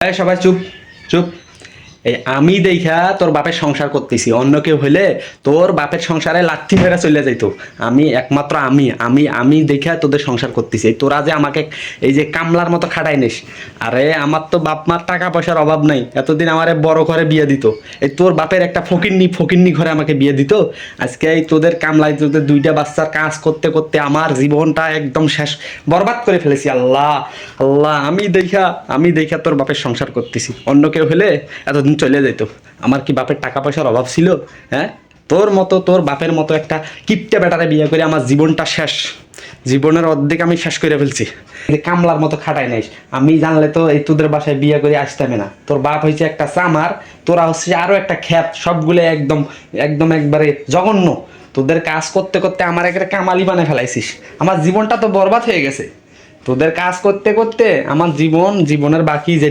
এই সবাই চুপ চুপ। এই আমি দেখা তোর বাপের সংসার করতেছি, অন্য কেউ হইলে তোর বাপের সংসারে লাথি মেরে চলে যাইতো। আমি একমাত্র আমি দেখা তোদের সংসার করতেছি। এই তোরা যে আমাকে এই যে কামলার মতো খাটাই নিস, আরে আমার তো বাপ মার টাকা পয়সার অভাব নাই, এতদিন আমারে বড় ঘরে বিয়ে দিত। এই তোর বাপের একটা ফকিন্নি ঘরে আমাকে বিয়ে দিত। আজকে এই তোদের কামলায় তোদের দুইটা বাচ্চার কাজ করতে করতে আমার জীবনটা একদম শেষ, বরবাদ করে ফেলেছি। আল্লাহ আল্লাহ, আমি দেখা তোর বাপের সংসার করতেছি, অন্য কেউ হলে এতদিন চলে যেত। আমার কি বাপের টাকা পয়সার অভাব ছিল? হ্যাঁ, তোর বাপের মতো একটা কিপটে বেটারে বিয়ে করে আমার জীবনটা শেষ, জীবনের অর্ধেক আমি শেষ করে ফেলছি। এই কামলার মতো খাটাই নাইস। আমি জানলে তো এই তোদের বাসায় বিয়ে করে আসতামে না। তোর বাপ হয়েছে একটা চামার, তোরা হচ্ছে আরো একটা খ্যাত, সবগুলো একদম একদম একবারে জঘন্য। তোদের কাজ করতে করতে আমার একটা কামালি বানায় ফেলাইছিস, আমার জীবনটা তো বরবাদ হয়ে গেছে। তোদের কাজ করতে করতে আমার জীবনের বাকি যে